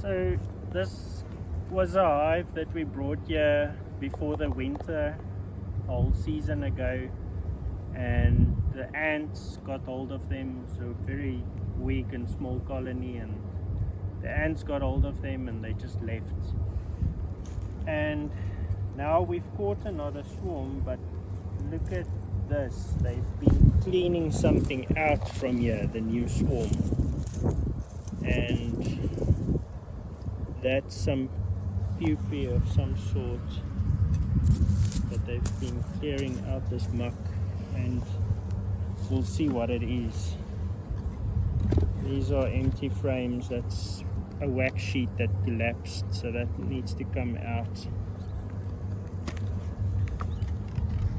So this was a hive that we brought here before the winter, a whole season ago, and the ants got hold of them. So very weak and small colony, and the ants got hold of them and they just left. And now we've caught another swarm, but look at this. They've been cleaning something out from here, the new swarm, and that's some pupae of some sort that they've been clearing out this muck, and we'll see what it is. These are empty frames. That's a wax sheet that collapsed, so that needs to come out.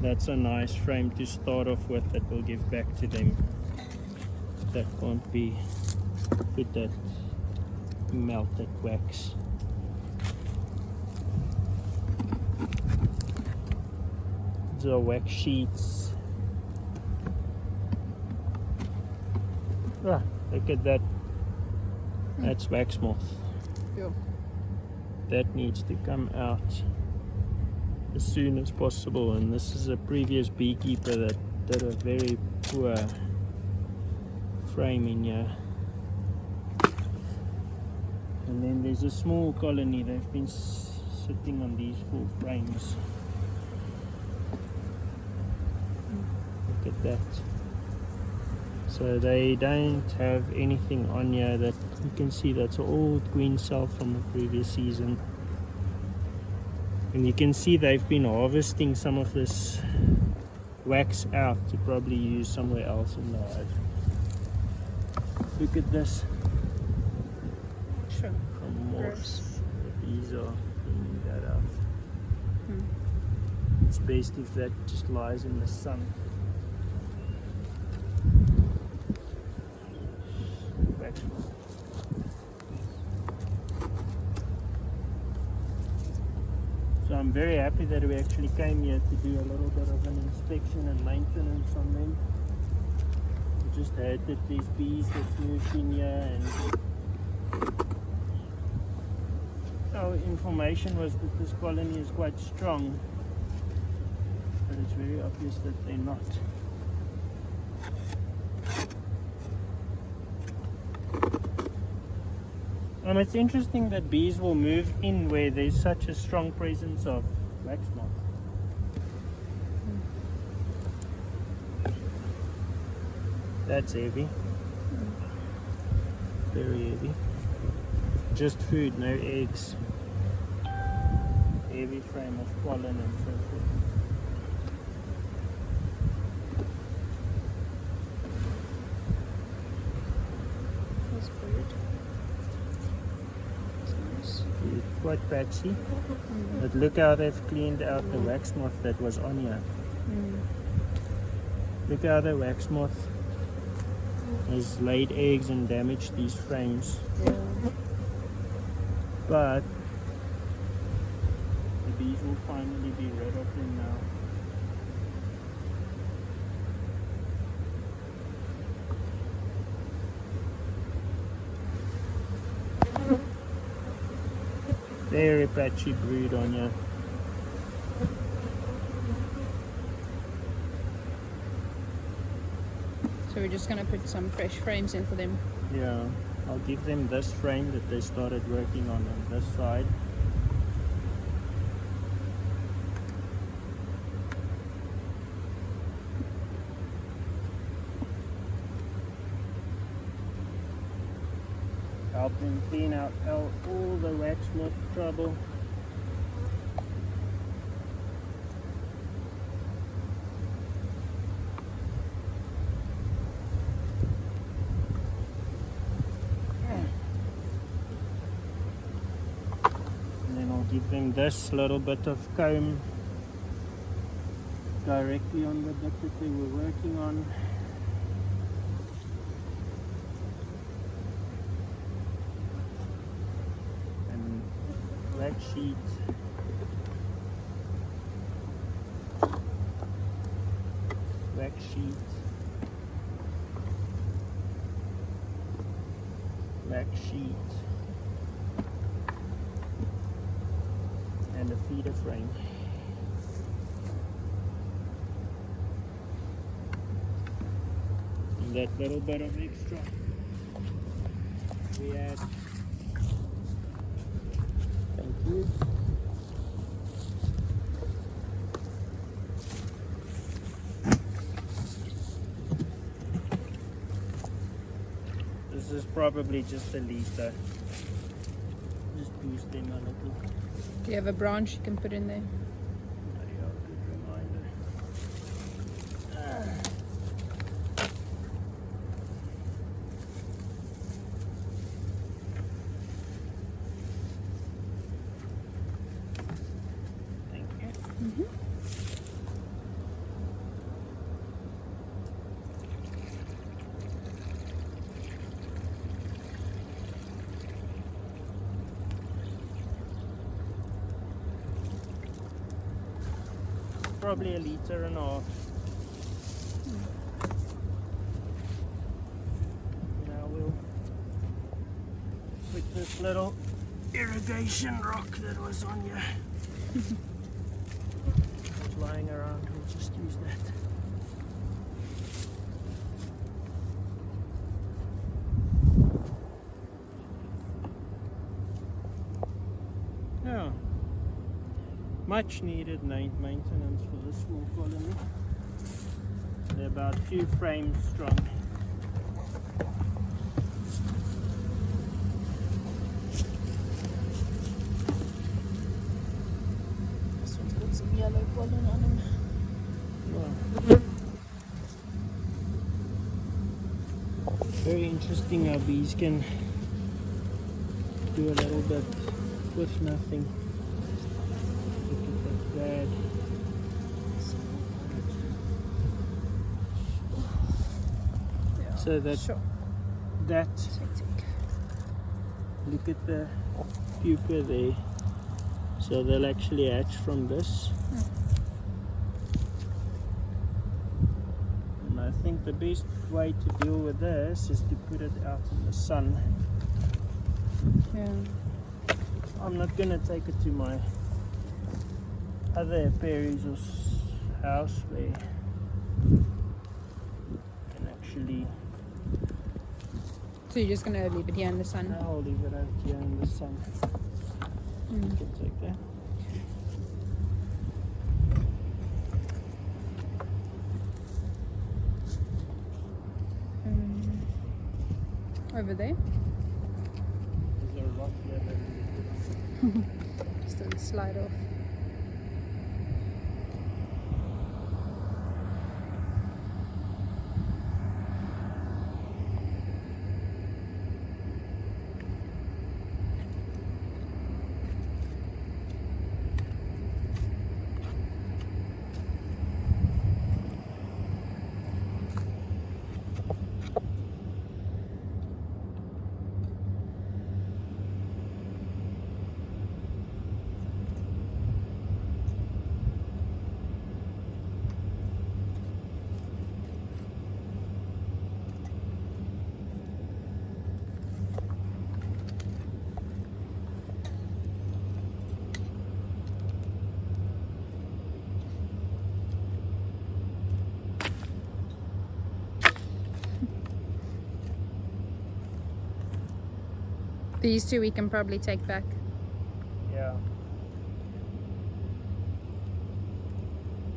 That's a nice frame to start off with that we'll give back to them. That can't be with that melted wax. These are wax sheets. Ah, look at that. That's wax moth. Yeah. That needs to come out as soon as possible, and this is a previous beekeeper that did a very poor frame in here. And then there's a small colony. They've been sitting on these 4 frames. Look at that. So they don't have anything on here. That you can see, that's an old queen cell from the previous season. And you can see they've been harvesting some of this wax out to probably use somewhere else in the hive. Look at this. Sure. Some moths. The bees are cleaning that out. It's best if that just lies in the sun. So I'm very happy that we actually came here to do a little bit of an inspection and maintenance on them. We just heard that there's bees that's moved in here, and our information was that this colony is quite strong, but it's very obvious that they're not. It's interesting that bees will move in where there's such a strong presence of wax moth. That's heavy. Very heavy. Just food, no eggs. Heavy frame of pollen and so forth. That's weird. Quite patchy, but look how they've cleaned out the wax moth that was on here. Look how the wax moth has laid eggs and damaged these frames. But the bees will finally be rid of them now. Very patchy brood on here. So we're just gonna put some fresh frames in for them. Yeah, I'll give them this frame that they started working on this side. Help them clean out all the wax moth trouble. And then I'll give them this little bit of comb directly on the bit that they were working on. Wax sheet. Wax sheet. Wax sheet. the feeder frame. And that little bit of extra we add. Thank you. This is probably just a liter. Just boost them a little. Do you have a branch you can put in there? Yeah, good reminder. Thank you. Mm-hmm. Probably a liter and a half. Now we'll put this little irrigation rock that was on you. Was lying around, we'll just use that. Yeah. Much needed maintenance for this small colony. They're about 2 frames strong. This one's got some yellow pollen on him. Wow. Very interesting how bees can do a little bit with nothing. Bad. Yeah, So that sure. that look at the pupa there. So they'll actually hatch from this. And I think the best way to deal with this is to put it out in the sun. Yeah. I'm not gonna take it to my other apiaries or house where you can actually. So you're just gonna leave it here in the sun? I'll leave it out here in the sun. You can take that. Over there? There's a rock here that we can put on. Just don't slide off. These two we can probably take back. Yeah.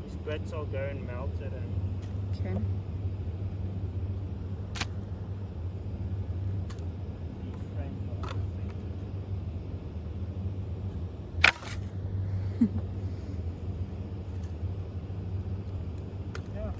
These bits will go and melt it and Okay. these frames are perfect. Yeah.